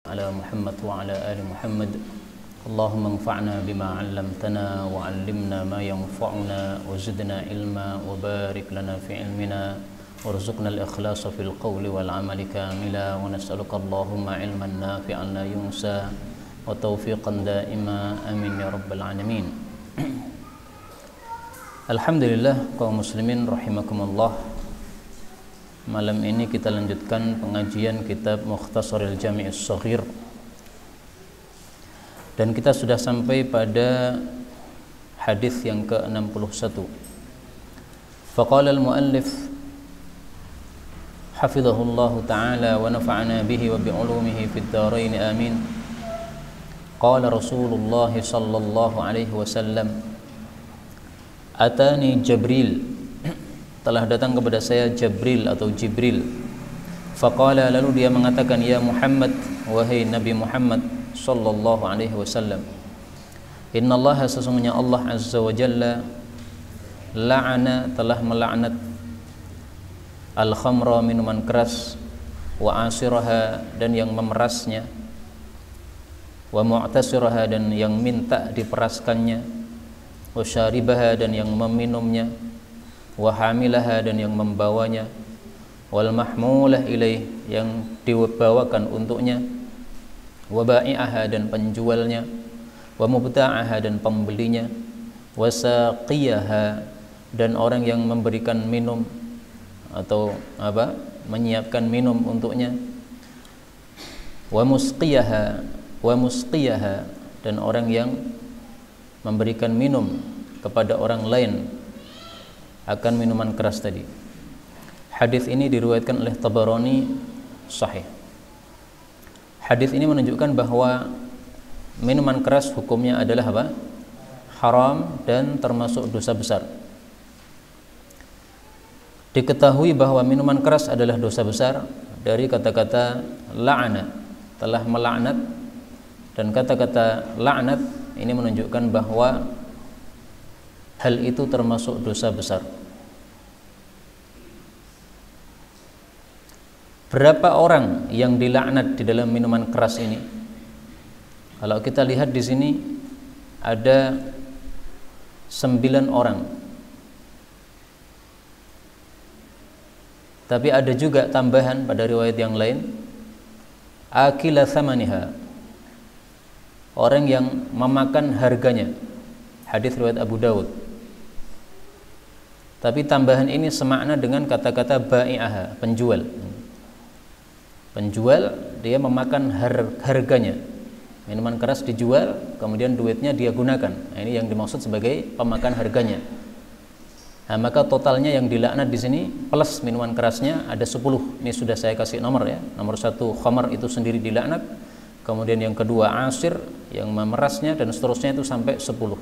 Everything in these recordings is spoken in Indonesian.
على محمد وعلى آل محمد اللهم انفعنا بما علمتنا وعلمنا ما ينفعنا وزدنا علما وبارك لنا في علمنا وارزقنا الإخلاص في القول والعمل كاملا ونسألك اللهم علما نافعا لا ينسى وتوفيقا دائما آمين يا رب العالمين. Alhamdulillah kaum muslimin rahimakumullah. Malam ini kita lanjutkan pengajian kitab Mukhtasaril Jami' As-Shaghir. Dan kita sudah sampai pada hadis yang ke-61. Faqala al-muallif hafizahullahu ta'ala wa nafa'ana bihi wa bi'ulumihi fid dharain amin. Qala Rasulullah sallallahu alaihi wasallam, Atani Jibril, telah datang kepada saya Jibril atau Jibril. Faqala, lalu dia mengatakan, ya Muhammad, wahai Nabi Muhammad sallallahu alaihi wasallam, innallaha, sesungguhnya Allah azza wa jalla, la'ana, telah melaknat al-khamra, minuman keras, wa asiraha, dan yang memerasnya, wa mu'tasiraha, dan yang minta diperaskannya, wa syaribaha, dan yang meminumnya, wa hamilaha, dan yang membawanya, wal mahmulah ilaih, yang dibawakan untuknya, wa ba'i'aha, dan penjualnya, wa mubta'aha, dan pembelinya, wa saqiyaha, dan orang yang memberikan minum atau menyiapkan minum untuknya, wa musqiyaha, dan orang yang memberikan minum kepada orang lain akan minuman keras tadi. Hadis ini diriwayatkan oleh Tabarani sahih. Hadis ini menunjukkan bahwa minuman keras hukumnya adalah apa? Haram dan termasuk dosa besar. Diketahui bahwa minuman keras adalah dosa besar dari kata-kata la'ana, telah melaknat, dan kata-kata laknat ini menunjukkan bahwa hal itu termasuk dosa besar. Berapa orang yang dilaknat di dalam minuman keras ini? Kalau kita lihat di sini ada 9 orang. Tapi ada juga tambahan pada riwayat yang lain, akila thamaniha, orang yang memakan harganya. Hadis riwayat Abu Dawud. Tapi tambahan ini semakna dengan kata-kata ba'i'aha, penjual. Penjual, dia memakan harganya. Minuman keras dijual, kemudian duitnya dia gunakan. Nah, ini yang dimaksud sebagai pemakan harganya. Nah, maka totalnya yang dilaknat di sini plus minuman kerasnya ada 10. Ini sudah saya kasih nomor ya. Nomor 1 khamar itu sendiri dilaknat. Kemudian yang kedua asir, yang memerasnya, dan seterusnya itu sampai 10.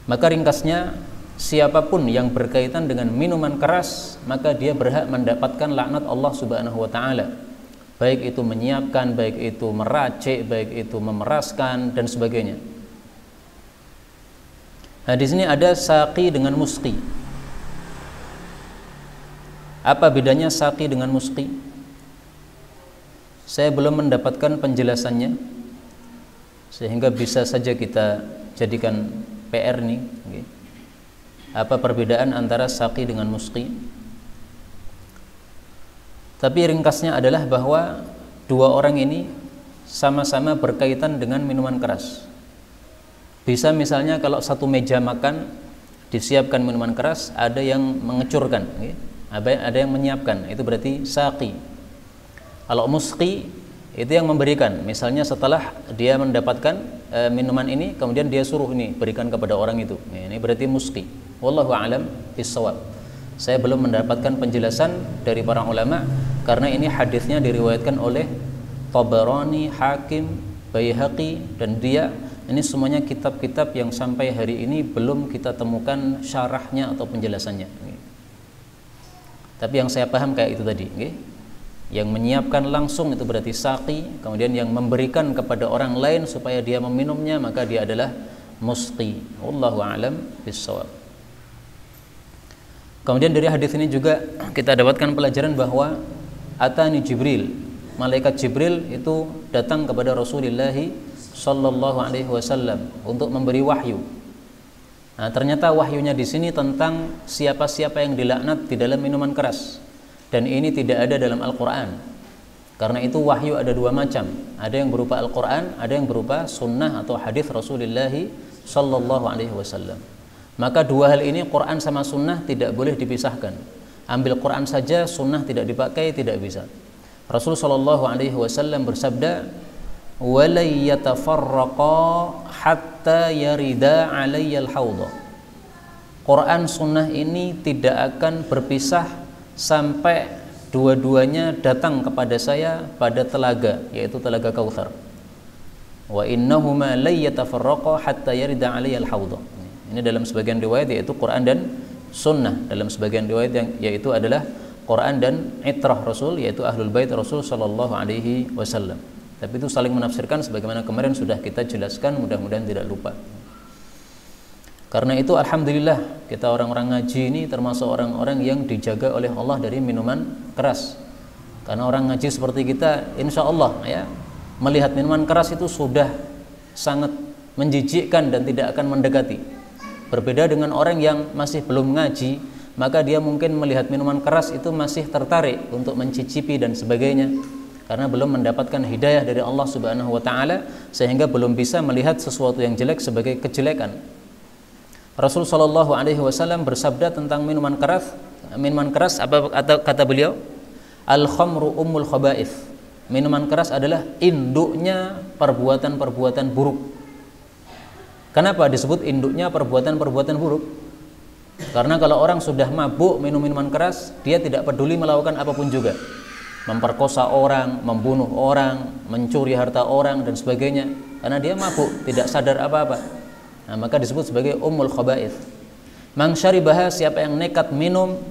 Maka ringkasnya, siapapun yang berkaitan dengan minuman keras, maka dia berhak mendapatkan laknat Allah Subhanahu wa taala. Baik itu menyiapkan, baik itu meracik, baik itu memeraskan, dan sebagainya. Nah, di sini ada saqi dengan musqi. Apa bedanya saqi dengan musqi? Saya belum mendapatkan penjelasannya, sehingga bisa saja kita jadikan PR nih. Apa perbedaan antara saqi dengan musqi? Tapi ringkasnya adalah bahwa dua orang ini sama-sama berkaitan dengan minuman keras. Bisa misalnya kalau satu meja makan disiapkan minuman keras, ada yang mengecurkan, ada yang menyiapkan, itu berarti saqi. Kalau musqi itu yang memberikan, misalnya setelah dia mendapatkan minuman ini, kemudian dia suruh ini berikan kepada orang itu. Ini berarti musqi. Wallahu a'lam bissawab. Saya belum mendapatkan penjelasan dari para ulama karena ini hadisnya diriwayatkan oleh Tabarani, Hakim, Baihaqi, dan dia. Ini semuanya kitab-kitab yang sampai hari ini belum kita temukan syarahnya atau penjelasannya. Tapi yang saya paham kayak itu tadi. Yang menyiapkan langsung itu berarti saqi, kemudian yang memberikan kepada orang lain supaya dia meminumnya, maka dia adalah musqi. Wallahu a'lam bissawab. Kemudian dari hadis ini juga kita dapatkan pelajaran bahwa Atani Jibril, malaikat Jibril itu datang kepada Rasulullah sallallahu alaihi wasallam untuk memberi wahyu. Nah, ternyata wahyunya di sini tentang siapa-siapa yang dilaknat di dalam minuman keras. Dan ini tidak ada dalam Al-Qur'an. Karena itu wahyu ada dua macam. Ada yang berupa Al-Qur'an, ada yang berupa sunnah atau hadis Rasulullah sallallahu alaihi wasallam. Maka dua hal ini, Quran sama sunnah, tidak boleh dipisahkan. Ambil Quran saja, sunnah tidak dipakai, tidak bisa. Rasul sallallahu alaihi wasallam bersabda, "Wala yatafarraqa hatta yarida 'alayyal haudha." Quran sunnah ini tidak akan berpisah sampai dua-duanya datang kepada saya pada telaga, yaitu telaga Kautsar. Wa innahuma la yatafarraqa hatta yarida 'alayyal haudha. Ini dalam sebagian riwayat yaitu Quran dan sunnah. Dalam sebagian riwayat yang yaitu adalah Quran dan itrah Rasul, yaitu ahlul bait Rasul sallallahu alaihi wasallam. Tapi itu saling menafsirkan sebagaimana kemarin sudah kita jelaskan, mudah-mudahan tidak lupa. Karena itu alhamdulillah kita orang-orang ngaji ini termasuk orang-orang yang dijaga oleh Allah dari minuman keras. Karena orang ngaji seperti kita, insya Allah ya, melihat minuman keras itu sudah sangat menjijikkan dan tidak akan mendekati. Berbeda dengan orang yang masih belum ngaji, maka dia mungkin melihat minuman keras itu masih tertarik untuk mencicipi dan sebagainya, karena belum mendapatkan hidayah dari Allah Subhanahu wa taala, sehingga belum bisa melihat sesuatu yang jelek sebagai kejelekan. Rasul sallallahu alaihi wasallam bersabda tentang minuman keras. Minuman keras apa kata beliau? Al-khamru ummul khaba'ith. Minuman keras adalah induknya perbuatan-perbuatan buruk. Kenapa disebut induknya perbuatan-perbuatan buruk? Karena kalau orang sudah mabuk minum minuman keras, dia tidak peduli melakukan apapun juga. Memperkosa orang, membunuh orang, mencuri harta orang dan sebagainya. Karena dia mabuk, tidak sadar apa-apa. Nah, maka disebut sebagai ummul khaba'ith. Man syaribaha, siapa yang nekat minum,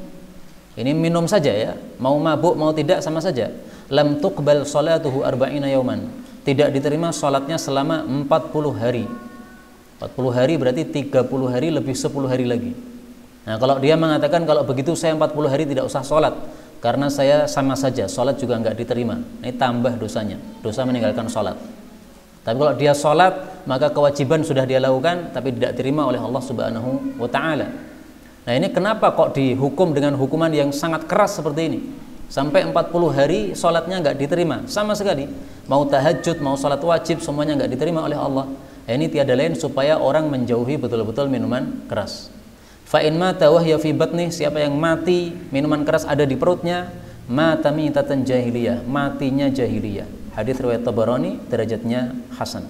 ini minum saja ya, mau mabuk mau tidak sama saja. Lam tuqbal salatuhu arba'ina yauman. Tidak diterima salatnya selama 40 hari. 40 hari berarti 30 hari lebih 10 hari lagi. Nah, kalau dia mengatakan kalau begitu saya 40 hari tidak usah sholat, karena saya sama saja, sholat juga nggak diterima. Ini tambah dosanya, dosa meninggalkan sholat. Tapi kalau dia sholat, maka kewajiban sudah dia lakukan, tapi tidak diterima oleh Allah Subhanahu wa ta'ala. Nah, ini kenapa kok dihukum dengan hukuman yang sangat keras seperti ini? Sampai 40 hari sholatnya nggak diterima sama sekali. Mau tahajud, mau sholat wajib, semuanya nggak diterima oleh Allah. Ini tiada lain supaya orang menjauhi betul-betul minuman keras. Fa in mata wa hiya fi batni, siapa yang mati minuman keras ada di perutnya, mata mitatan jahiliyah, matinya jahiliyah. Hadis riwayat Tabarani, derajatnya hasan.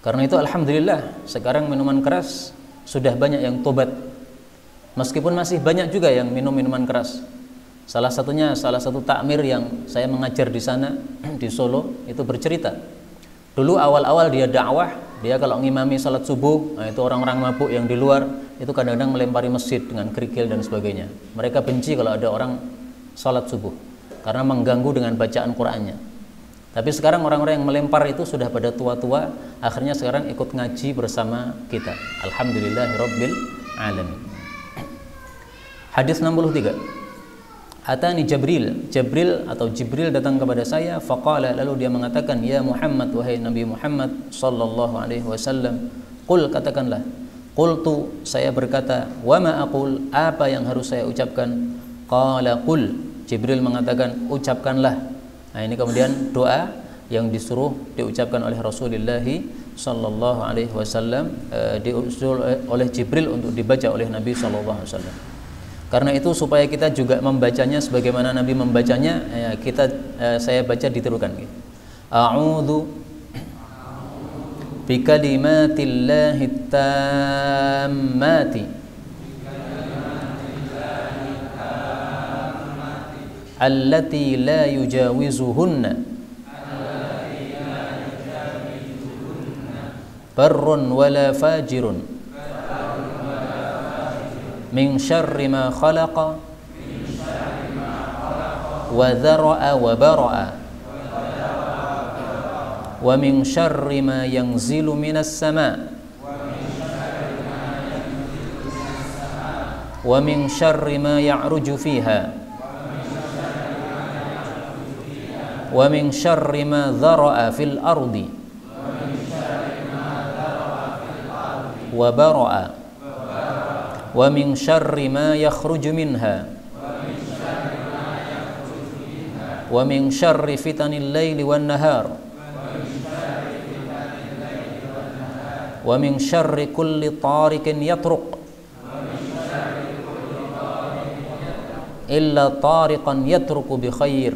Karena itu alhamdulillah sekarang minuman keras sudah banyak yang tobat. Meskipun masih banyak juga yang minum minuman keras. Salah satu takmir yang saya mengajar di sana di Solo itu bercerita. Dulu awal-awal dia dakwah, dia kalau ngimami salat subuh, nah itu orang-orang mabuk yang di luar itu kadang-kadang melempari masjid dengan kerikil dan sebagainya. Mereka benci kalau ada orang salat subuh karena mengganggu dengan bacaan Qur'annya. Tapi sekarang orang-orang yang melempar itu sudah pada tua-tua, akhirnya sekarang ikut ngaji bersama kita. Alhamdulillahirabbil alamin. Hadis 63. Atani Jibril datang kepada saya, faqala, lalu dia mengatakan, ya Muhammad, wahai Nabi Muhammad sallallahu alaihi wasallam, qul, katakanlah. Qultu, saya berkata, wa ma aqul, apa yang harus saya ucapkan? Qala qul, Jibril mengatakan, ucapkanlah. Nah, ini kemudian doa yang disuruh diucapkan oleh Rasulullah sallallahu alaihi wasallam, diusul oleh Jibril untuk dibaca oleh Nabi sallallahu alaihi wasallam. Karena itu supaya kita juga membacanya sebagaimana Nabi membacanya, ya, saya baca ditirukan. A'udzu bikalimatillahi tammati allati la yujawizuhunna barrun wala fajirun min syarri ma khalaqa wa dhara'a wa bara'a wa min syarri ma yanzilu minas sama' wa min syarri ma ya'ruju fiha wa min syarri ma dhara'a fil ardi wa bara'a wa min syarri ma yakhruju minha wa min syarri fitanil laili wan nahar wa min syarri kulli tariqin yatruq illa tariqan yatruku bi khair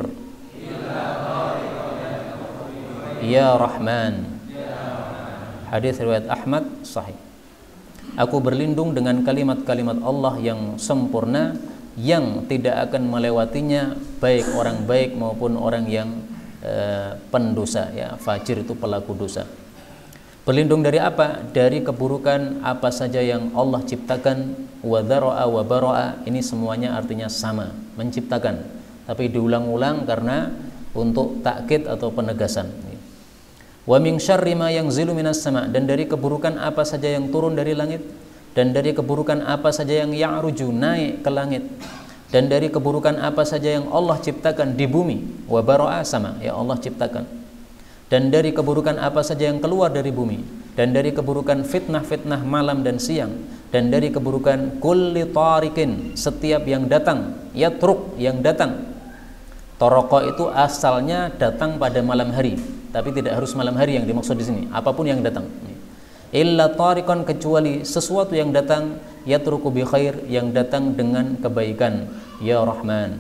ya Rahman. Hadis riwayat Ahmad sahih. Aku berlindung dengan kalimat-kalimat Allah yang sempurna yang tidak akan melewatinya baik orang baik maupun orang yang pendosa, ya, fajir itu pelaku dosa. Berlindung dari apa? Dari keburukan apa saja yang Allah ciptakan. Wa dhara'a wa bara'a, ini semuanya artinya sama, menciptakan, tapi diulang-ulang karena untuk takkid atau penegasan. Wa min syarri ma yanzilu minas sama', dan dari keburukan apa saja yang turun dari langit, dan dari keburukan apa saja yang ya'ruju, naik ke langit, dan dari keburukan apa saja yang Allah ciptakan di bumi. Wa bara'a sama, ya Allah ciptakan. Dan dari keburukan apa saja yang keluar dari bumi, dan dari keburukan fitnah-fitnah malam dan siang, dan dari keburukan kulli tarikin, setiap yang datang, yatruk, yang datang. Toroko itu asalnya datang pada malam hari, tapi tidak harus malam hari yang dimaksud di sini, apapun yang datang. Illa tarikon, kecuali sesuatu yang datang, yatruku bi khair, yang datang dengan kebaikan, ya Rahman.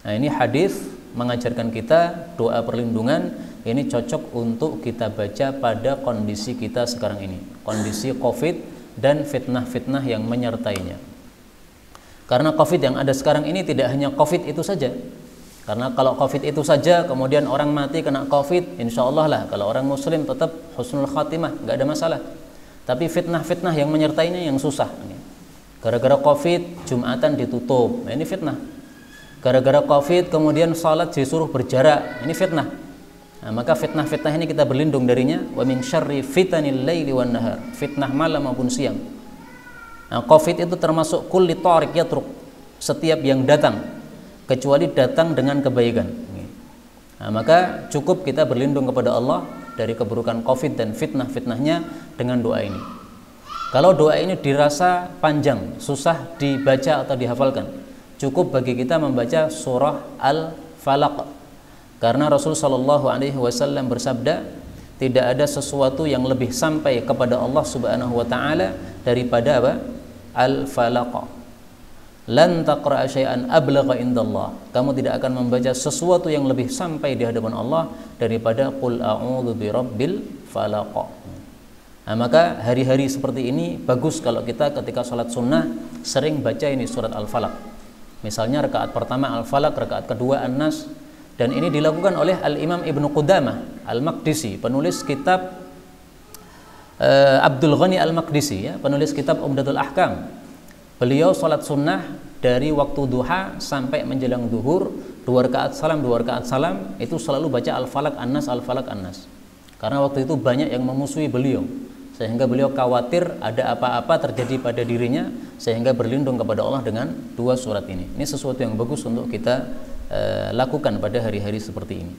Nah, ini hadis mengajarkan kita doa perlindungan. Ini cocok untuk kita baca pada kondisi kita sekarang ini, kondisi COVID dan fitnah-fitnah yang menyertainya. Karena COVID yang ada sekarang ini tidak hanya COVID itu saja. Karena kalau COVID itu saja kemudian orang mati kena COVID, insya Allah lah, kalau orang muslim tetap husnul khatimah, nggak ada masalah. Tapi fitnah-fitnah yang menyertainya yang susah. Gara-gara COVID Jumatan ditutup, nah ini fitnah. Gara-gara COVID kemudian salat disuruh berjarak, ini fitnah. Nah, maka fitnah-fitnah ini kita berlindung darinya. Wa min syarri fitanil laili wan nahar, fitnah malam maupun siang. Nah, COVID itu termasuk kulli tariq yatruk, setiap yang datang, kecuali datang dengan kebaikan. Nah, maka cukup kita berlindung kepada Allah dari keburukan COVID dan fitnah-fitnahnya dengan doa ini. Kalau doa ini dirasa panjang, susah dibaca atau dihafalkan, cukup bagi kita membaca surah Al-Falaq. Karena Rasul Shallallahu Alaihi Wasallam bersabda, tidak ada sesuatu yang lebih sampai kepada Allah Subhanahu Wa Taala daripada apa? Al-Falaq. Lan taqra'a syai'an ablagha indallah. Kamu tidak akan membaca sesuatu yang lebih sampai di hadapan Allah daripada Qul a'udzu birabbil falaq. Nah, maka hari-hari seperti ini bagus kalau kita ketika sholat sunnah sering baca ini surat Al-Falaq. Misalnya rakaat pertama Al-Falaq, rakaat kedua An-Nas. Dan ini dilakukan oleh Al-Imam Ibnu Qudamah Al-Maqdisi, penulis kitab Abdul Ghani Al-Maqdisi, ya, penulis kitab Umdatul Ahkam. Beliau sholat sunnah dari waktu duha sampai menjelang duhur, 2 rakaat salam, itu selalu baca Al-Falaq An-Nas, Al-Falaq An-Nas. Karena waktu itu banyak yang memusuhi beliau, sehingga beliau khawatir ada apa-apa terjadi pada dirinya, sehingga berlindung kepada Allah dengan 2 surat ini. Ini sesuatu yang bagus untuk kita lakukan pada hari-hari seperti ini.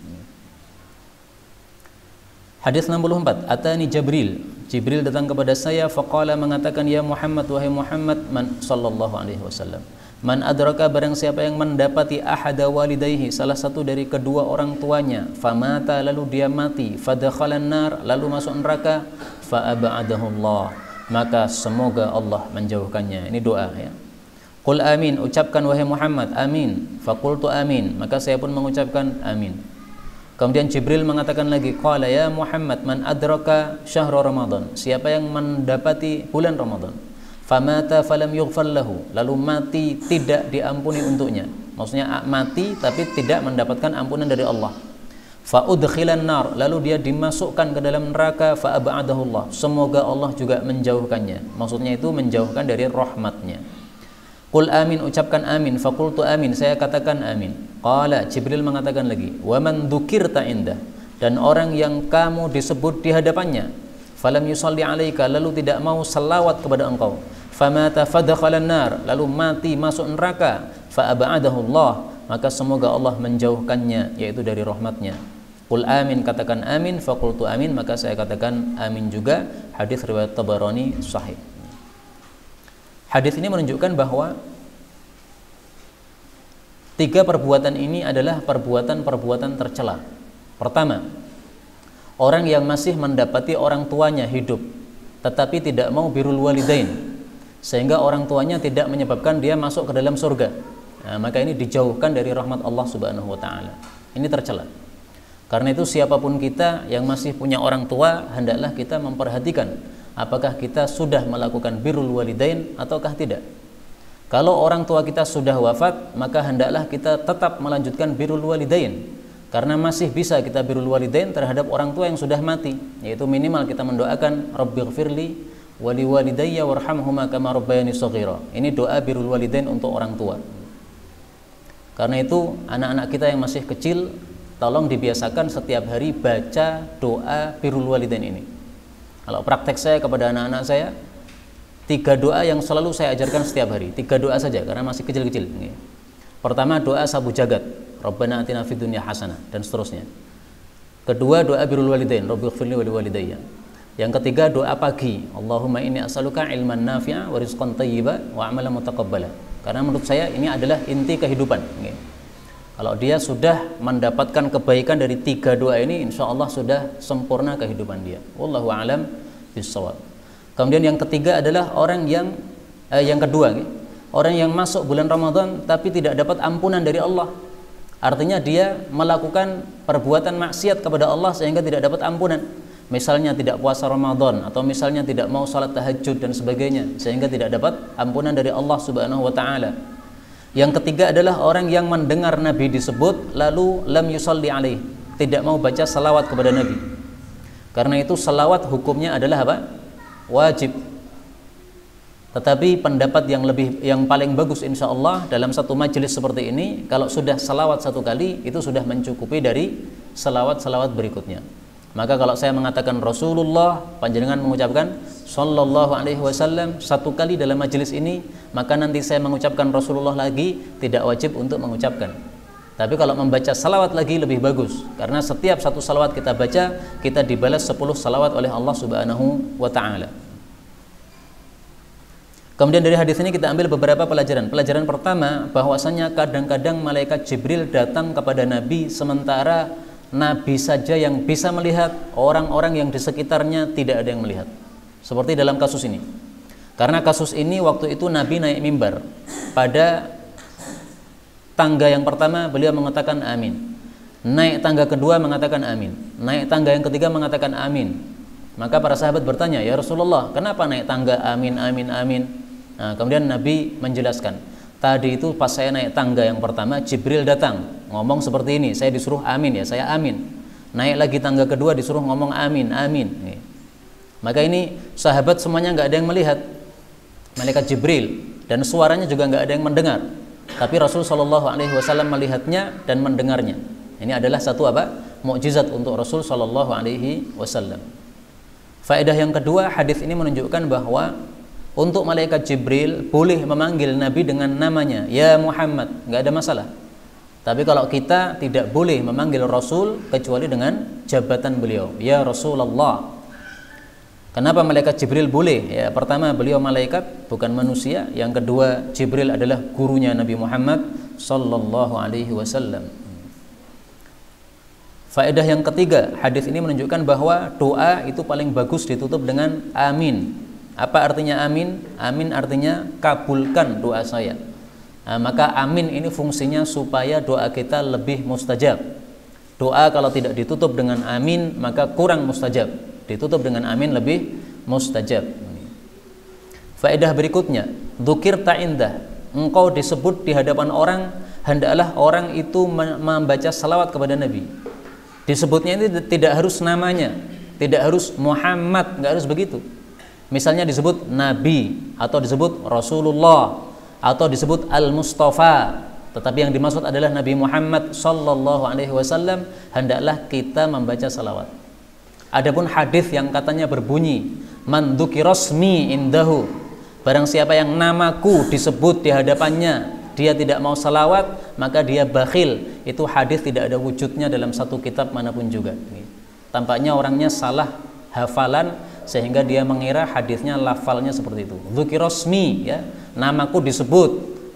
Hadis 64, Atani Jibril datang kepada saya, faqala, mengatakan, ya Muhammad, wahai Muhammad, man sallallahu alaihi wasallam, man adraka, barang siapa yang mendapati ahada walidayhi, salah satu dari kedua orang tuanya, famata, lalu dia mati, fadakhalan nar, lalu masuk neraka, fa ab'adahu Allah, maka semoga Allah menjauhkannya. Ini doa, ya. Qul amin, ucapkan wahai Muhammad, amin. Faqultu amin, maka saya pun mengucapkan amin. Kemudian Jibril mengatakan lagi, qala ya Muhammad, man adraka syahra Ramadan, siapa yang mendapati bulan Ramadan, famata falam yughfar lahu, lalu mati tidak diampuni untuknya. Maksudnya mati tapi tidak mendapatkan ampunan dari Allah. Fa udkhilan nar, lalu dia dimasukkan ke dalam neraka, fa ab'adahu Allah, semoga Allah juga menjauhkannya. Maksudnya itu menjauhkan dari rahmatnya. Qul amin, ucapkan amin. Faqultu amin, saya katakan amin. Qala, Jibril mengatakan lagi, wa man dzukirta indah, dan orang yang kamu disebut di hadapannya, falam yusalli alaika, lalu tidak mau selawat kepada engkau, famata fadakhalan nar, lalu mati masuk neraka, fa ab'adahu Allah, maka semoga Allah menjauhkannya, yaitu dari rahmatnya. Qul amin, katakan amin. Faqultu amin, maka saya katakan amin juga. Hadis riwayat Tabarani sahih. Hadis ini menunjukkan bahwa tiga perbuatan ini adalah perbuatan-perbuatan tercela. Pertama, orang yang masih mendapati orang tuanya hidup tetapi tidak mau birrul walidain, sehingga orang tuanya tidak menyebabkan dia masuk ke dalam surga. Nah, maka ini dijauhkan dari rahmat Allah Subhanahu wa taala. Ini tercela. Karena itu siapapun kita yang masih punya orang tua, hendaklah kita memperhatikan apakah kita sudah melakukan birrul walidain ataukah tidak. Kalau orang tua kita sudah wafat, maka hendaklah kita tetap melanjutkan birrul walidain, karena masih bisa kita birrul walidain terhadap orang tua yang sudah mati, yaitu minimal kita mendoakan Rabbighfirli wali walidayya warhamhuma kama rabbayani shaghira. Ini doa birrul walidain untuk orang tua. Karena itu anak-anak kita yang masih kecil, tolong dibiasakan setiap hari baca doa birrul walidain ini. Kalau praktek saya kepada anak-anak saya, 3 doa yang selalu saya ajarkan setiap hari. 3 doa saja karena masih kecil-kecil. Pertama, doa sabu jagat, Rabbana atina fid dunya hasanah, dan seterusnya. Kedua, doa birrul walidain, Rabbighfirli wali walidayya. Yang ketiga, doa pagi, Allahumma inni as'aluka ilman nafi'a wa rizqan thayyiba wa amalan mutaqabbala. Karena menurut saya ini adalah inti kehidupan. Kalau dia sudah mendapatkan kebaikan dari 3 doa ini, insya Allah sudah sempurna kehidupan dia. Wallahu a'lam bishawab. Kemudian yang ketiga adalah orang yang kedua, orang yang masuk bulan Ramadan tapi tidak dapat ampunan dari Allah. Artinya dia melakukan perbuatan maksiat kepada Allah sehingga tidak dapat ampunan. Misalnya tidak puasa Ramadan, atau misalnya tidak mau salat tahajud dan sebagainya, sehingga tidak dapat ampunan dari Allah Subhanahu wa taala. Yang ketiga adalah orang yang mendengar Nabi disebut lalu lam yusalli alaih, tidak mau baca salawat kepada Nabi. Karena itu salawat hukumnya adalah apa? Wajib. Tetapi pendapat yang paling bagus insya Allah dalam satu majelis seperti ini, kalau sudah salawat 1 kali itu sudah mencukupi dari salawat-salawat berikutnya. Maka kalau saya mengatakan Rasulullah, panjenengan mengucapkan Sallallahu Alaihi Wasallam 1 kali dalam majelis ini, maka nanti saya mengucapkan Rasulullah lagi, tidak wajib untuk mengucapkan. Tapi kalau membaca salawat lagi lebih bagus, karena setiap 1 salawat kita baca, kita dibalas 10 salawat oleh Allah Subhanahu wa Ta'ala. Kemudian dari hadis ini kita ambil beberapa pelajaran. Pelajaran pertama, bahwasanya kadang-kadang malaikat Jibril datang kepada Nabi sementara Nabi saja yang bisa melihat, orang-orang yang di sekitarnya tidak ada yang melihat. Seperti dalam kasus ini. Karena kasus ini waktu itu Nabi naik mimbar. Pada tangga yang pertama beliau mengatakan amin. Naik tangga kedua mengatakan amin. Naik tangga yang ketiga mengatakan amin. Maka para sahabat bertanya, ya Rasulullah, kenapa naik tangga amin, amin, amin? Nah, kemudian Nabi menjelaskan, tadi itu pas saya naik tangga yang pertama, Jibril datang ngomong seperti ini, saya disuruh amin, ya saya amin. Naik lagi tangga kedua disuruh ngomong amin, amin. Maka ini sahabat semuanya nggak ada yang melihat malaikat Jibril, dan suaranya juga nggak ada yang mendengar. Tapi Rasul Shallallahu Alaihi Wasallam melihatnya dan mendengarnya. Ini adalah satu apa? Mukjizat untuk Rasul Shallallahu Alaihi Wasallam. Faedah yang kedua, hadis ini menunjukkan bahwa untuk malaikat Jibril boleh memanggil Nabi dengan namanya, ya Muhammad, nggak ada masalah. Tapi kalau kita tidak boleh memanggil Rasul kecuali dengan jabatan beliau, ya Rasulullah. Kenapa malaikat Jibril boleh? Ya, pertama beliau malaikat, bukan manusia. Yang kedua, Jibril adalah gurunya Nabi Muhammad sallallahu alaihi wasallam. Faedah yang ketiga, hadis ini menunjukkan bahwa doa itu paling bagus ditutup dengan amin. Apa artinya amin? Amin artinya kabulkan doa saya. Nah, maka amin ini fungsinya supaya doa kita lebih mustajab. Doa kalau tidak ditutup dengan amin maka kurang mustajab. Ditutup dengan amin lebih mustajab. Faedah berikutnya, dzukirta indah, engkau disebut di hadapan orang, hendaklah orang itu membaca salawat kepada Nabi. Disebutnya ini tidak harus namanya, tidak harus Muhammad, nggak harus begitu. Misalnya disebut Nabi, atau disebut Rasulullah, atau disebut Al-Mustafa, tetapi yang dimaksud adalah Nabi Muhammad sallallahu alaihi wasallam, hendaklah kita membaca salawat. Adapun hadis yang katanya berbunyi man dzukirasmi indahu, barang siapa yang namaku disebut di hadapannya, dia tidak mau salawat, maka dia bakhil. Itu hadis tidak ada wujudnya dalam satu kitab manapun juga. Tampaknya orangnya salah hafalan sehingga dia mengira hadisnya lafalnya seperti itu. Dzukirosmi, ya, namaku disebut.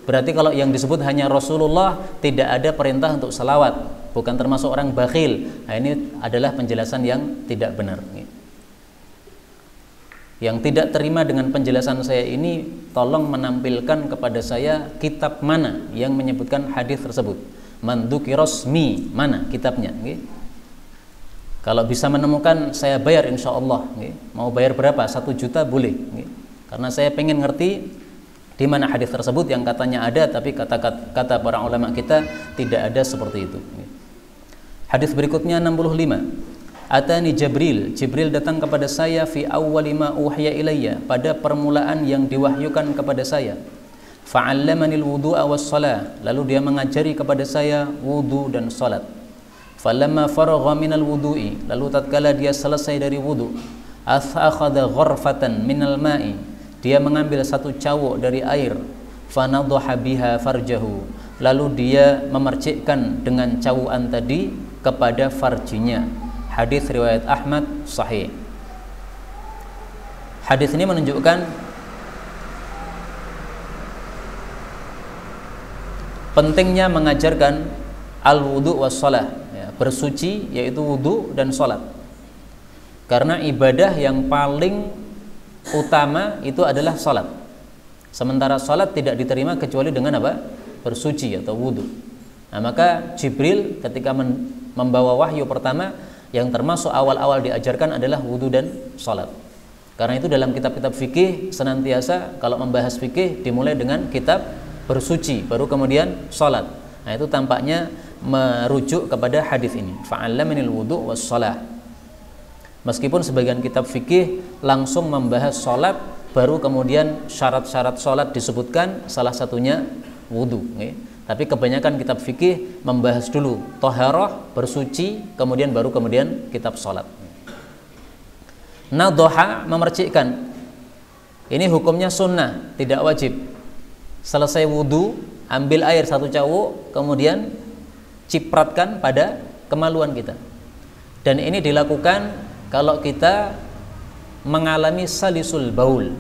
Berarti kalau yang disebut hanya Rasulullah, tidak ada perintah untuk salawat, bukan termasuk orang bakhil. Nah, ini adalah penjelasan yang tidak benar. Yang tidak terima dengan penjelasan saya ini, tolong menampilkan kepada saya kitab mana yang menyebutkan hadis tersebut. Mandukirosmi, mana kitabnya? Kalau bisa menemukan, saya bayar insya Allah. Mau bayar berapa? 1 juta boleh. Karena saya pengen ngerti di mana hadis tersebut yang katanya ada, tapi kata para ulama kita tidak ada seperti itu. Hadis berikutnya 65. Atani Jibril, Jibril datang kepada saya fi awwali ma uhiya ilayya, pada permulaan yang diwahyukan kepada saya. Fa'allamanil wudu'a was shalah, lalu dia mengajari kepada saya wudu dan salat. Falamma faragha minal wudu'i, lalu tatkala dia selesai dari wudu, akhadha ghurfatan minal ma'i, dia mengambil satu cawuk dari air. Fanadhaha biha farjahu, lalu dia memercikkan dengan cawukan tadi kepada farjinya. Hadis riwayat Ahmad sahih. Hadis ini menunjukkan pentingnya mengajarkan al-wudu was shalah, ya, bersuci yaitu wudu dan salat. Karena ibadah yang paling utama itu adalah salat. Sementara salat tidak diterima kecuali dengan apa? Bersuci atau wudu. Nah, maka Jibril ketika membawa wahyu pertama, yang termasuk awal-awal diajarkan adalah wudu dan salat. Karena itu dalam kitab-kitab fikih senantiasa kalau membahas fikih dimulai dengan kitab bersuci, baru kemudian salat. Nah, itu tampaknya merujuk kepada hadis ini. Fa'allamanil wudu was shalah. Meskipun sebagian kitab fikih langsung membahas salat, baru kemudian syarat-syarat salat disebutkan, salah satunya wudu. Tapi kebanyakan kitab fikih membahas dulu thaharah, bersuci, kemudian kitab salat. Nadhaha, memercikkan. Ini hukumnya sunnah, tidak wajib. Selesai wudu, ambil air 1 cawuk, kemudian cipratkan pada kemaluan kita. Dan ini dilakukan kalau kita mengalami salisul baul.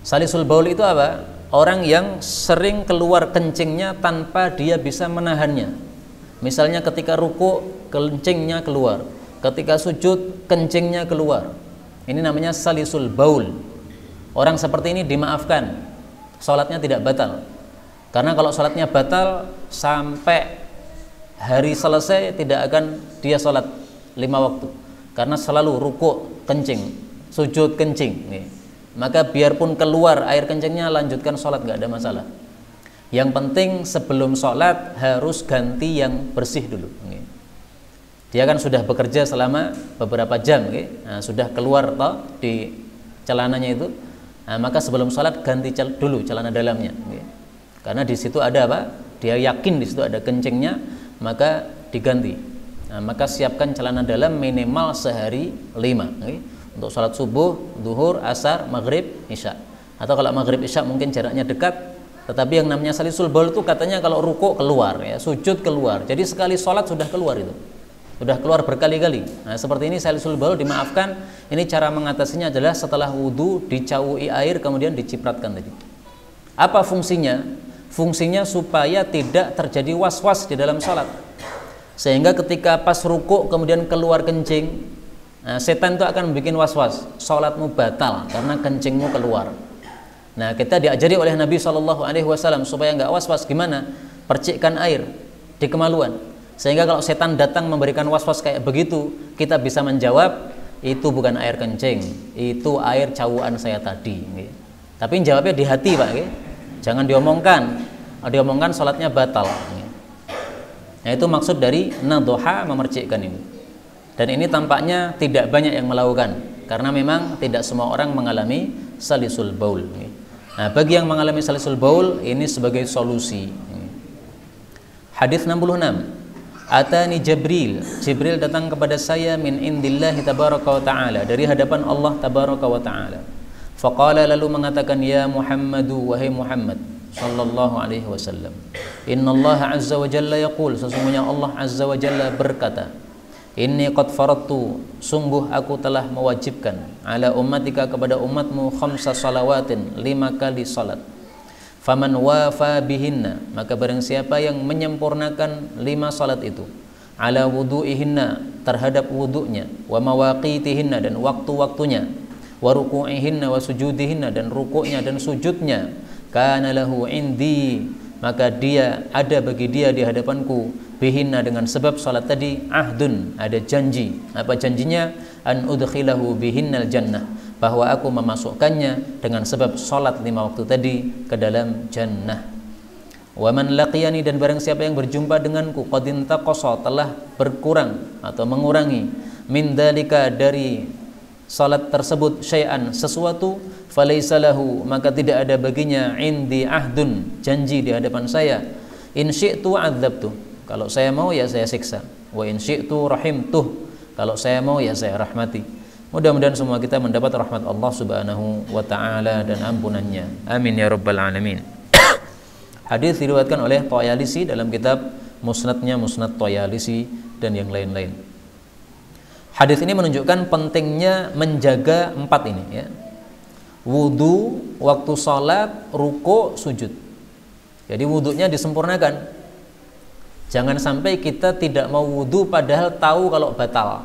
Salisul baul itu apa? Orang yang sering keluar kencingnya tanpa dia bisa menahannya. Misalnya ketika ruku, kencingnya keluar. Ketika sujud, kencingnya keluar. Ini namanya salisul baul. Orang seperti ini dimaafkan, sholatnya tidak batal. Karena kalau sholatnya batal, sampai hari selesai tidak akan dia sholat 5 waktu. Karena selalu ruku kencing, sujud kencing. Maka biarpun keluar air kencingnya, lanjutkan sholat, nggak ada masalah. Yang penting sebelum sholat harus ganti yang bersih dulu. Dia kan sudah bekerja selama beberapa jam, nah, sudah keluar toh di celananya itu, nah, maka sebelum sholat ganti dulu celana dalamnya. Karena di situ ada apa? Dia yakin di situ ada kencingnya, maka diganti. Nah, maka siapkan celana dalam minimal sehari 5. Untuk sholat subuh, duhur, asar, maghrib, isya. Atau kalau maghrib isya mungkin jaraknya dekat, tetapi yang namanya salisul baul itu katanya kalau ruku keluar, ya, sujud keluar. Jadi sekali sholat sudah keluar itu, sudah keluar berkali-kali. Nah, seperti ini salisul baul dimaafkan. Ini cara mengatasinya adalah setelah wudu dicawui air kemudian dicipratkan tadi. Apa fungsinya? Fungsinya supaya tidak terjadi was-was di dalam sholat, sehingga ketika pas ruku kemudian keluar kencing, nah, setan itu akan bikin was-was, sholatmu batal karena kencingmu keluar. Nah, kita diajari oleh Nabi SAW supaya nggak was-was. Gimana? Percikkan air di kemaluan, sehingga kalau setan datang memberikan was-was kayak begitu, kita bisa menjawab, itu bukan air kencing, itu air cawuan saya tadi. Tapi jawabnya di hati, Pak. Jangan diomongkan. Kalau diomongkan sholatnya batal. Nah, itu maksud dari nadhaha, memercikkan ini. Dan ini tampaknya tidak banyak yang melakukan, karena memang tidak semua orang mengalami salisul baul. Nah, bagi yang mengalami salisul baul, ini sebagai solusi. Hadis 66. Atani Jibril, Jibril datang kepada saya min indillahi tabaraka wa ta'ala, dari hadapan Allah tabaraka wa ta'ala. Faqala, lalu mengatakan, ya Muhammadu, wahai Muhammad, sallallahu alaihi wasallam. Innallaha azza wa jalla yaqul, sesungguhnya Allah azza wa jalla berkata, inni qad faradtu, sungguh aku telah mewajibkan, ala ummatika, kepada umatmu, khamsa salawatin, 5 kali salat. Faman wafa bihinna, maka barang siapa yang menyempurnakan 5 salat itu, ala wudu'ihinna, terhadap wudu'nya, wa mawaqitihinna, dan waktu-waktunya, wa ruku'ihinna wa sujudihinna, dan rukuknya dan sujudnya, kana lahu indi, maka dia ada bagi dia di hadapanku, bihinna, dengan sebab salat tadi, ahdun, ada janji. Apa janjinya? An udkhilahu bihinnal jannah, bahwa aku memasukkannya dengan sebab salat 5 waktu tadi ke dalam jannah. Wa man laqiyani, dan barang siapa yang berjumpa denganku, qad intaqasa, telah berkurang atau mengurangi, min dzalika, dari salat tersebut, syai'an, sesuatu, falaysa lahu, maka tidak ada baginya, indi ahdun, janji di hadapan saya, in syi'tu adzabtu, kalau saya mau ya saya siksa, wa in syi'tu rahimtuh, kalau saya mau ya saya rahmati. Mudah-mudahan semua kita mendapat rahmat Allah subhanahu wa ta'ala dan ampunannya, amin ya rabbal alamin. Hadis diriwayatkan oleh Thayalisi dalam kitab Musnadnya, Musnad Thayalisi, dan yang lain-lain. Hadis ini menunjukkan pentingnya menjaga 4 ini, ya. Wudu, waktu salat, ruku, sujud. Jadi wudunya disempurnakan. Jangan sampai kita tidak mau wudu padahal tahu kalau batal.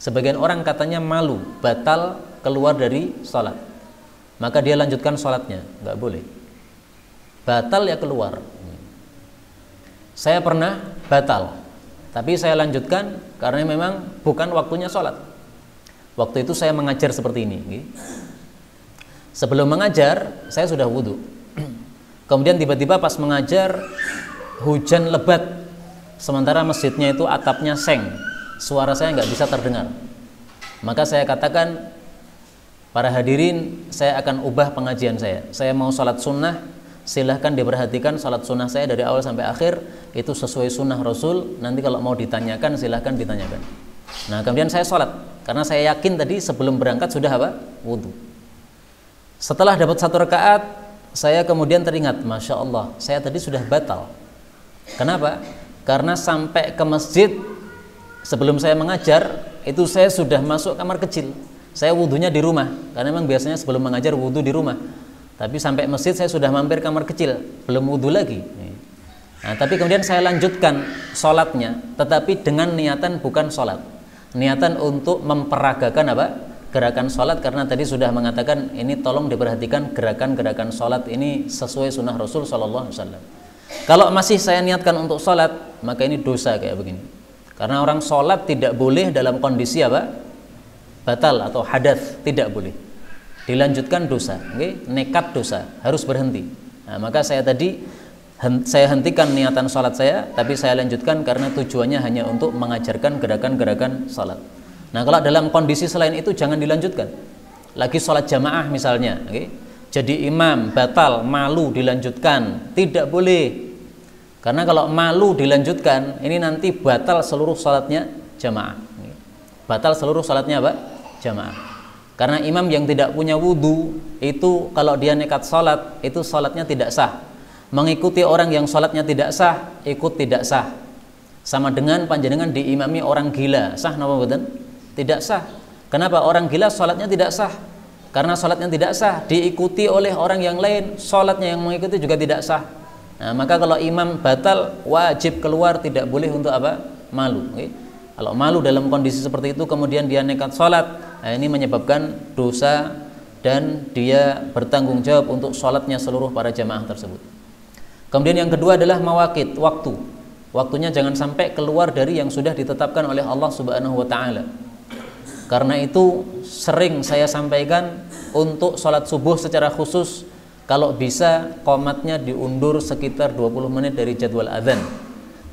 Sebagian orang katanya malu, batal keluar dari salat, maka dia lanjutkan salatnya. Nggak boleh. Batal ya keluar. Saya pernah batal, tapi saya lanjutkan karena memang bukan waktunya sholat. Waktu itu saya mengajar seperti ini. Sebelum mengajar saya sudah wudhu. Kemudian tiba-tiba pas mengajar hujan lebat, sementara masjidnya itu atapnya seng, suara saya nggak bisa terdengar. Maka saya katakan, para hadirin, saya akan ubah pengajian saya. Saya mau sholat sunnah, silahkan diperhatikan salat sunnah saya dari awal sampai akhir, itu sesuai sunnah Rasul. Nanti kalau mau ditanyakan silahkan ditanyakan. Nah kemudian saya sholat, karena saya yakin tadi sebelum berangkat sudah apa? Wudhu. Setelah dapat 1 rakaat, saya kemudian teringat, Masya Allah, saya tadi sudah batal. Kenapa? Karena sampai ke masjid, sebelum saya mengajar, itu saya sudah masuk kamar kecil. Saya wudhunya di rumah, karena memang biasanya sebelum mengajar wudhu di rumah. Tapi sampai masjid saya sudah mampir kamar kecil, belum wudhu lagi. Nah, tapi kemudian saya lanjutkan sholatnya, tetapi dengan niatan bukan sholat, niatan untuk memperagakan apa? Gerakan sholat, karena tadi sudah mengatakan ini tolong diperhatikan gerakan-gerakan sholat ini sesuai sunnah Rasul Sallallahu Alaihi Wasallam. Kalau masih saya niatkan untuk sholat, maka ini dosa kayak begini. Karena orang sholat tidak boleh dalam kondisi apa? Batal atau hadas, tidak boleh. Dilanjutkan dosa, nekat dosa, harus berhenti. Nah, maka saya tadi saya hentikan niatan sholat saya, tapi saya lanjutkan karena tujuannya hanya untuk mengajarkan gerakan-gerakan sholat. Nah kalau dalam kondisi selain itu jangan dilanjutkan. Lagi sholat jamaah misalnya, jadi imam batal, malu dilanjutkan, tidak boleh. Karena kalau malu dilanjutkan, ini nanti batal seluruh sholatnya jamaah. Batal seluruh sholatnya apa? Jamaah. Karena imam yang tidak punya wudhu itu kalau dia nekat sholat, itu sholatnya tidak sah. Mengikuti orang yang sholatnya tidak sah, ikut tidak sah. Sama dengan panjenengan diimami orang gila, sah napa mboten? Tidak sah. Kenapa? Orang gila sholatnya tidak sah. Karena sholatnya tidak sah, diikuti oleh orang yang lain, sholatnya yang mengikuti juga tidak sah. Nah, maka kalau imam batal, wajib keluar, tidak boleh untuk apa? Malu. Kalau malu dalam kondisi seperti itu, kemudian dia nekat sholat, nah ini menyebabkan dosa dan dia bertanggung jawab untuk sholatnya seluruh para jamaah tersebut. Kemudian yang kedua adalah mawaqit, waktu. Waktunya jangan sampai keluar dari yang sudah ditetapkan oleh Allah Subhanahu wa Ta'ala. Karena itu sering saya sampaikan untuk sholat subuh secara khusus, kalau bisa qomatnya diundur sekitar 20 menit dari jadwal adzan.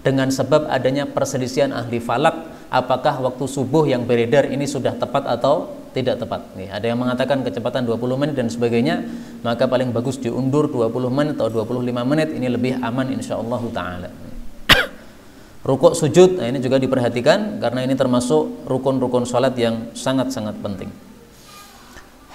Dengan sebab adanya perselisihan ahli falak, apakah waktu subuh yang beredar ini sudah tepat atau tidak tepat. Nih, ada yang mengatakan kecepatan 20 menit dan sebagainya, maka paling bagus diundur 20 menit atau 25 menit, ini lebih aman insyaallah ta'ala. Rukuk sujud, nah ini juga diperhatikan karena ini termasuk rukun-rukun sholat yang sangat-sangat penting.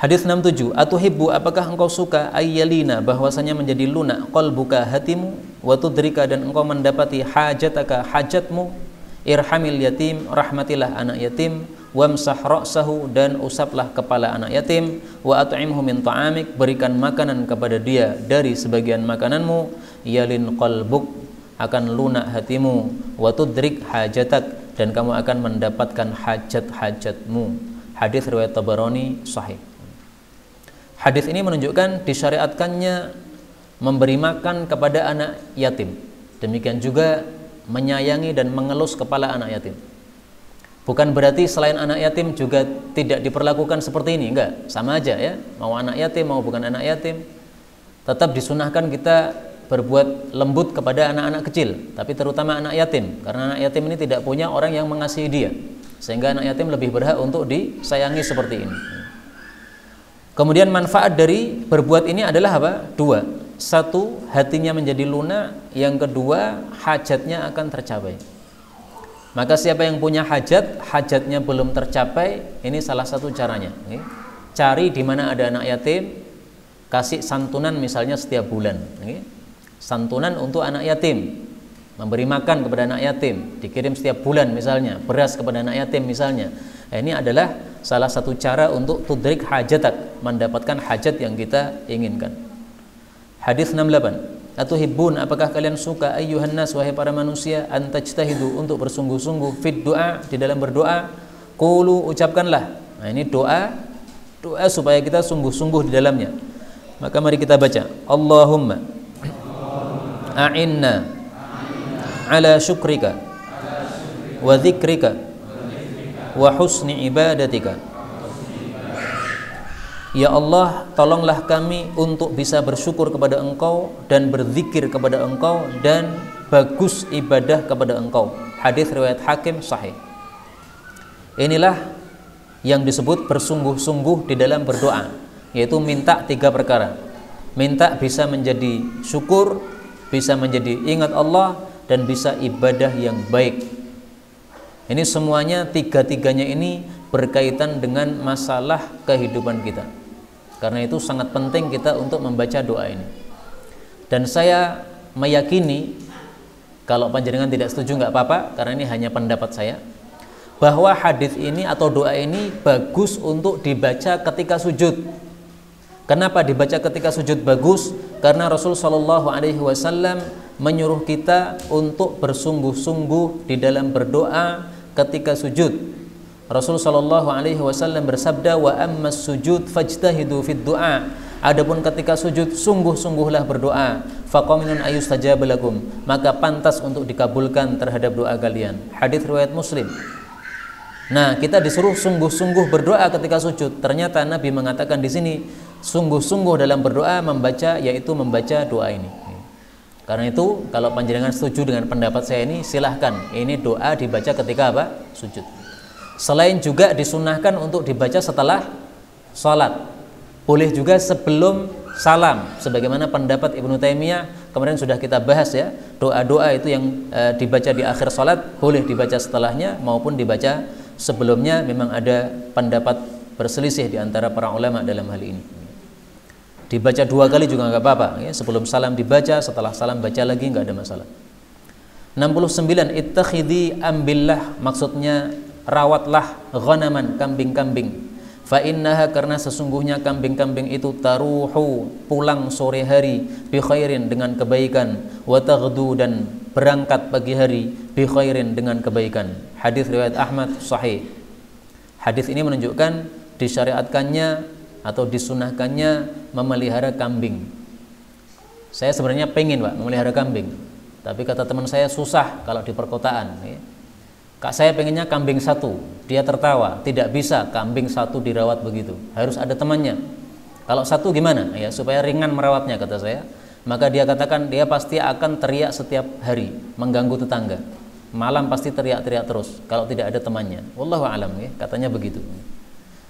Hadis 67, atuhibbu apakah engkau suka ayyalina bahwasanya menjadi lunak qalbuka hatimu wa tudrika dan engkau mendapati hajataka hajatmu irhamil yatim rahmatilah anak yatim wamsah ra'sahu dan usaplah kepala anak yatim wa at'imhu min ta'amik berikan makanan kepada dia dari sebagian makananmu yalin qalbuk akan lunak hatimu wa tudrik hajatak dan kamu akan mendapatkan hajat-hajatmu. Hadis riwayat Tabarani sahih. Hadis ini menunjukkan disyariatkannya memberi makan kepada anak yatim. Demikian juga menyayangi dan mengelus kepala anak yatim. Bukan berarti selain anak yatim juga tidak diperlakukan seperti ini, enggak, sama aja ya. Mau anak yatim mau bukan anak yatim, tetap disunahkan kita berbuat lembut kepada anak-anak kecil, tapi terutama anak yatim, karena anak yatim ini tidak punya orang yang mengasihi dia, sehingga anak yatim lebih berhak untuk disayangi seperti ini. Kemudian manfaat dari berbuat ini adalah apa? Dua. Satu, hatinya menjadi lunak. Yang kedua, hajatnya akan tercapai. Maka siapa yang punya hajat, hajatnya belum tercapai, ini salah satu caranya. Cari di mana ada anak yatim, kasih santunan misalnya setiap bulan. Santunan untuk anak yatim, memberi makan kepada anak yatim, dikirim setiap bulan misalnya, beras kepada anak yatim misalnya. Ini adalah salah satu cara untuk tudrik hajatak, mendapatkan hajat yang kita inginkan. Hadis 68, atuhibbun apakah kalian suka ayyuhan nas wahai para manusia an tajtahidu untuk bersungguh-sungguh fit doa di dalam berdoa. Qulu ucapkanlah. Nah ini doa supaya kita sungguh-sungguh di dalamnya. Maka mari kita baca Allahumma a'inna ala syukrika wa dzikrika wa husni ibadatika. Ya Allah, tolonglah kami untuk bisa bersyukur kepada Engkau dan berzikir kepada Engkau dan bagus ibadah kepada Engkau. Hadis riwayat Hakim sahih. Inilah yang disebut bersungguh-sungguh di dalam berdoa, yaitu minta 3 perkara. Minta bisa menjadi syukur, bisa menjadi ingat Allah, dan bisa ibadah yang baik. Ini semuanya, 3-tiganya ini berkaitan dengan masalah kehidupan kita. Karena itu sangat penting kita untuk membaca doa ini. Dan saya meyakini, kalau panjenengan tidak setuju nggak apa-apa, karena ini hanya pendapat saya, bahwa hadis ini atau doa ini bagus untuk dibaca ketika sujud. Kenapa dibaca ketika sujud bagus? Karena Rasul Shallallahu Alaihi Wasallam menyuruh kita untuk bersungguh-sungguh di dalam berdoa ketika sujud. Rasul Shallallahu Alaihi Wasallam bersabda, wa ammas sujud fajtahidu fid du'a. Adapun ketika sujud sungguh-sungguhlah berdoa. Faqaminun ayustajab lakum, maka pantas untuk dikabulkan terhadap doa kalian. Hadis riwayat Muslim. Nah, kita disuruh sungguh-sungguh berdoa ketika sujud. Ternyata Nabi mengatakan di sini sungguh-sungguh dalam berdoa membaca, yaitu membaca doa ini. Karena itu kalau panjenengan setuju dengan pendapat saya ini, silahkan. Ini doa dibaca ketika apa? Sujud. Selain juga disunahkan untuk dibaca setelah sholat. Boleh juga sebelum salam, sebagaimana pendapat Ibnu Taimiyah kemarin sudah kita bahas ya. Doa-doa itu yang dibaca di akhir sholat boleh dibaca setelahnya maupun dibaca sebelumnya. Memang ada pendapat berselisih di antara para ulama dalam hal ini. Dibaca 2 kali juga nggak apa-apa ya. Sebelum salam dibaca, setelah salam baca lagi, nggak ada masalah. 69, ittakhidhi ambillah, maksudnya rawatlah ghanaman, kambing-kambing. Fa innaha, karena sesungguhnya kambing-kambing itu taruhu, pulang sore hari, bi khairin, dengan kebaikan, wa taghdu, dan berangkat pagi hari, bi khairin, dengan kebaikan. Hadis riwayat Ahmad sahih. Hadis ini menunjukkan disyariatkannya atau disunahkannya memelihara kambing. Saya sebenarnya pengen Pak memelihara kambing, tapi kata teman saya susah kalau di perkotaan ya. Kak saya pengennya kambing 1, dia tertawa, tidak bisa kambing 1 dirawat begitu, harus ada temannya. Kalau 1 gimana ya, supaya ringan merawatnya kata saya. Maka dia katakan dia pasti akan teriak setiap hari, mengganggu tetangga. Malam pasti teriak-teriak terus kalau tidak ada temannya. Wallahu alam ya, katanya begitu.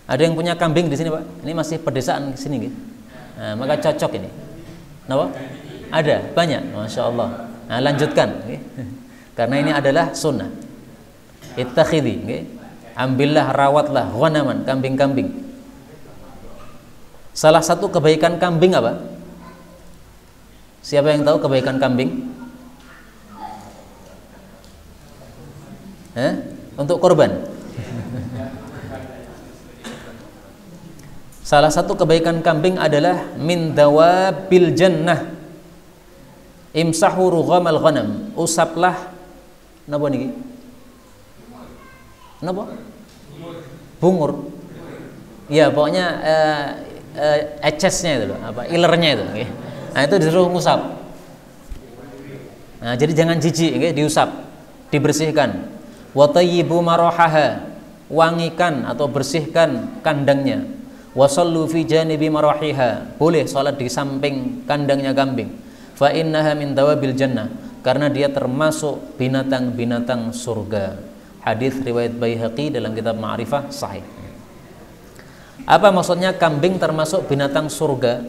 Ada yang punya kambing di sini Pak? Ini masih pedesaan sini gitu. Nah, maka cocok ini. Kenapa? Ada, banyak, masya Allah. Nah, lanjutkan, okay? Karena ini adalah sunnah. Ittakhidhi, okay? Ambillah, rawatlah, ghanaman, kambing-kambing. Salah satu kebaikan kambing apa? Siapa yang tahu kebaikan kambing? Untuk korban. Salah satu kebaikan kambing adalah min dawabil jannah. Imsahu rughamal ghanam. Usaplah napa niki? Napa? Bungur. Ya, pokoknya ecesnya itu loh, apa? Ilernya itu, okay? Nah, itu disuruh ngusap. Nah, jadi jangan jijik, okay? Diusap, dibersihkan. Wa tayyibu marahaha, wangikan atau bersihkan kandangnya. Wa sallu fi janibi marahiha, boleh salat di samping kandangnya kambing. Fa innaha min dawabil jannah, karena dia termasuk binatang-binatang surga. Hadis riwayat Baihaqi dalam kitab Ma'rifah sahih. Apa maksudnya kambing termasuk binatang surga?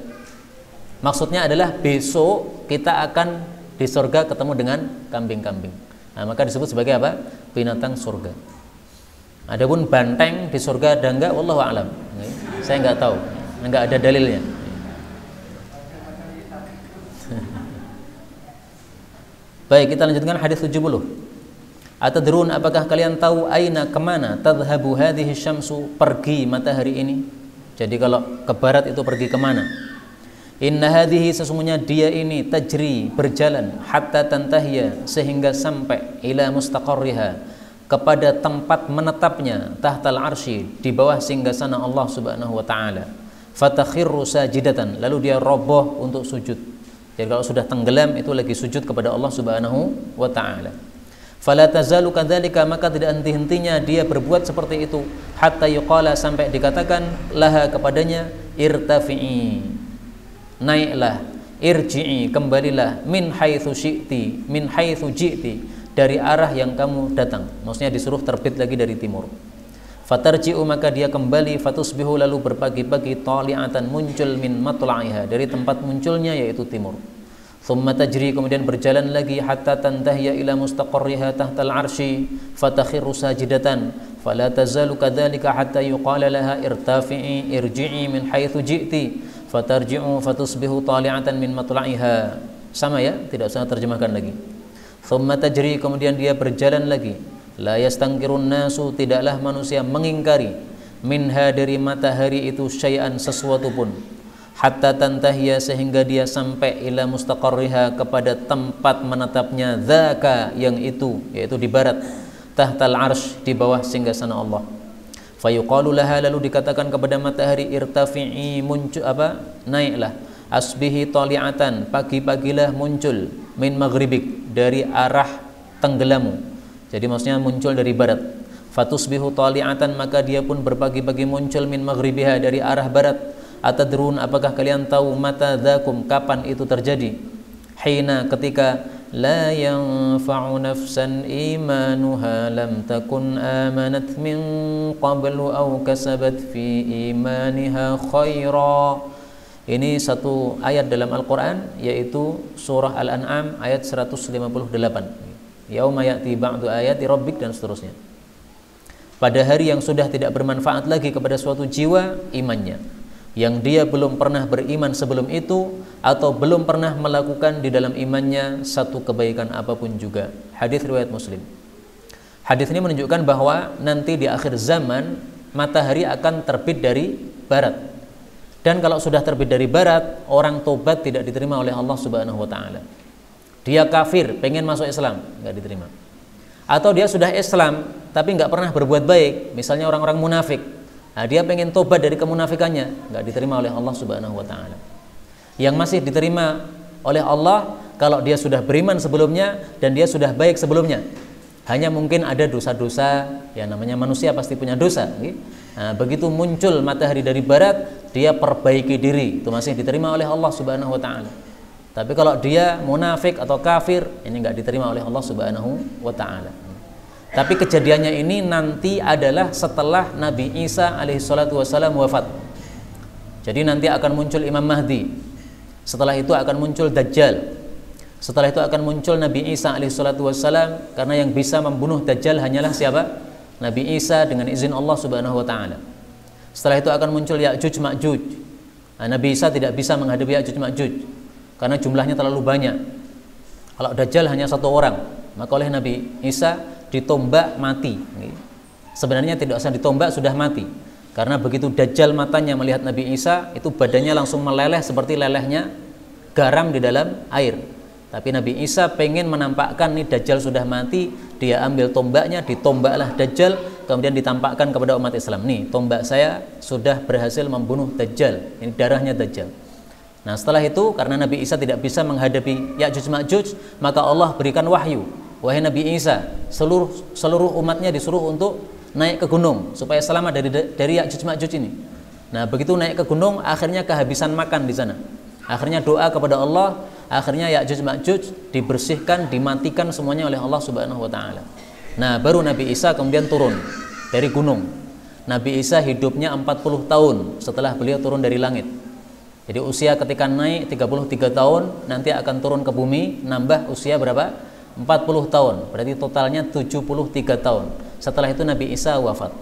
Maksudnya adalah besok kita akan di surga ketemu dengan kambing-kambing. Nah, maka disebut sebagai apa? Binatang surga. Adapun banteng di surga ada enggak? Wallahu a'lam. Saya enggak tahu. Enggak ada dalilnya. Baik, kita lanjutkan hadis 70. Atadrun, apakah kalian tahu aina kemana tadhhabu hadhihi syamsu, pergi matahari ini? Jadi kalau ke barat itu pergi kemana? Inna hadhihi, sesungguhnya dia ini tajri, berjalan, hatta tantahiya, sehingga sampai ila mustaqarriha, kepada tempat menetapnya, tahtal arsy, di bawah singgasana Allah Subhanahu wa taala. Fatakhirru sajidatan, lalu dia roboh untuk sujud. Jadi kalau sudah tenggelam itu lagi sujud kepada Allah Subhanahu wa taala. Fala tazalu kadzalika, maka tidak henti-hentinya dia berbuat seperti itu, hatta yuqala, sampai dikatakan laha kepadanya, irtafi'i, naiklah, irji'i, kembalilah, min haitsu syi'ti, min haitsu ji'ti, dari arah yang kamu datang. Maksudnya disuruh terbit lagi dari timur. Fatarji'u, maka dia kembali, fatusbihu, lalu berpagi-pagi, tali'atan, muncul min matla'iha, dari tempat munculnya yaitu timur. Thumma tajri, kemudian berjalan lagi, hatta tantahiya ila mustaqarriha tahtal arsy, fatakhirru sajidatan, fala tazalu kadzalika hatta yuqala laha irtafi'i, irji'i min haitsu ji'ti, fatarji'u fatusbihu tali'atan min matla'iha. Sama ya, tidak usah terjemahkan lagi. Thumma tajri, kemudian dia berjalan lagi, la yastangkirun nasu, tidaklah manusia mengingkari, minha, dari matahari itu, syai'an, sesuatu pun, hatta tantahiya, sehingga dia sampai ila mustaqarriha, kepada tempat menetapnya, dzaka, yang itu, yaitu di barat, tahtal arsy, di bawah singgasana Allah. Fayuqalu laha, lalu dikatakan kepada matahari, irtafi'i, muncul apa? Naiklah, asbihi tali'atan, pagi-pagilah muncul, min maghribik, dari arah tenggelamu. Jadi maksudnya muncul dari barat. Fatusbihu tali'atan, maka dia pun berpagi-pagi muncul, min maghribiha, dari arah barat. Atadrun, apakah kalian tahu, mata dzakum, kapan itu terjadi? Hina, ketika la yanfa'u nafsan imanuha lam takun amanat min qablu aw kasabat fi imaniha khaira. Ini satu ayat dalam Al-Quran, yaitu surah Al-An'am ayat 158. Yauma ya'ti ba'du ayati rabbik, dan seterusnya. Pada hari yang sudah tidak bermanfaat lagi kepada suatu jiwa imannya, yang dia belum pernah beriman sebelum itu, atau belum pernah melakukan di dalam imannya satu kebaikan apapun juga. Hadis riwayat Muslim. Hadis ini menunjukkan bahwa nanti di akhir zaman matahari akan terbit dari barat. Dan kalau sudah terbit dari barat, orang tobat tidak diterima oleh Allah Subhanahu wa taala. Dia kafir, pengen masuk Islam, nggak diterima. Atau dia sudah Islam tapi nggak pernah berbuat baik, misalnya orang-orang munafik. Nah, dia pengen tobat dari kemunafikannya, nggak diterima oleh Allah Subhanahu wa taala. Yang masih diterima oleh Allah kalau dia sudah beriman sebelumnya dan dia sudah baik sebelumnya. Hanya mungkin ada dosa-dosa, ya namanya manusia pasti punya dosa. Nah, begitu muncul matahari dari barat, dia perbaiki diri, itu masih diterima oleh Allah Subhanahu wa taala. Tapi kalau dia munafik atau kafir, ini nggak diterima oleh Allah Subhanahu wa taala. Tapi kejadiannya ini nanti adalah setelah Nabi Isa alaihissalatu wassalam wafat. Jadi nanti akan muncul Imam Mahdi. Setelah itu akan muncul Dajjal. Setelah itu akan muncul Nabi Isa alaihissalatu wassalam, karena yang bisa membunuh Dajjal hanyalah siapa? Nabi Isa dengan izin Allah Subhanahu wa taala. Setelah itu akan muncul Ya'juj Ma'juj. Nabi Isa tidak bisa menghadapi Ya'juj Ma'juj karena jumlahnya terlalu banyak. Kalau Dajjal hanya satu orang, maka oleh Nabi Isa ditombak mati. Sebenarnya tidak usah ditombak, sudah mati. Karena begitu Dajjal matanya melihat Nabi Isa, itu badannya langsung meleleh seperti lelehnya garam di dalam air. Tapi Nabi Isa pengen menampakkan nih Dajjal sudah mati, dia ambil tombaknya, ditombaklah Dajjal, kemudian ditampakkan kepada umat Islam. Nih, tombak saya sudah berhasil membunuh Dajjal. Ini darahnya Dajjal. Nah, setelah itu karena Nabi Isa tidak bisa menghadapi Ya'juj Ma'juj, maka Allah berikan wahyu. Wahai Nabi Isa, seluruh umatnya disuruh untuk naik ke gunung supaya selamat dari Ya'juj Ma'juj ini. Nah, begitu naik ke gunung, akhirnya kehabisan makan di sana. Akhirnya doa kepada Allah, akhirnya Ya'juj Ma'juj dibersihkan, dimatikan semuanya oleh Allah Subhanahu wa taala. Nah, baru Nabi Isa kemudian turun dari gunung. Nabi Isa hidupnya 40 tahun setelah beliau turun dari langit. Jadi usia ketika naik 33 tahun, nanti akan turun ke bumi, nambah usia berapa? 40 tahun. Berarti totalnya 73 tahun. Setelah itu Nabi Isa wafat.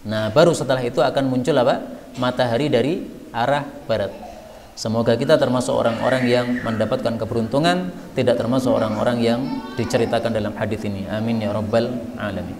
Nah, baru setelah itu akan muncul apa? Matahari dari arah barat. Semoga kita termasuk orang-orang yang mendapatkan keberuntungan, tidak termasuk orang-orang yang diceritakan dalam hadis ini. Amin ya rabbal alamin.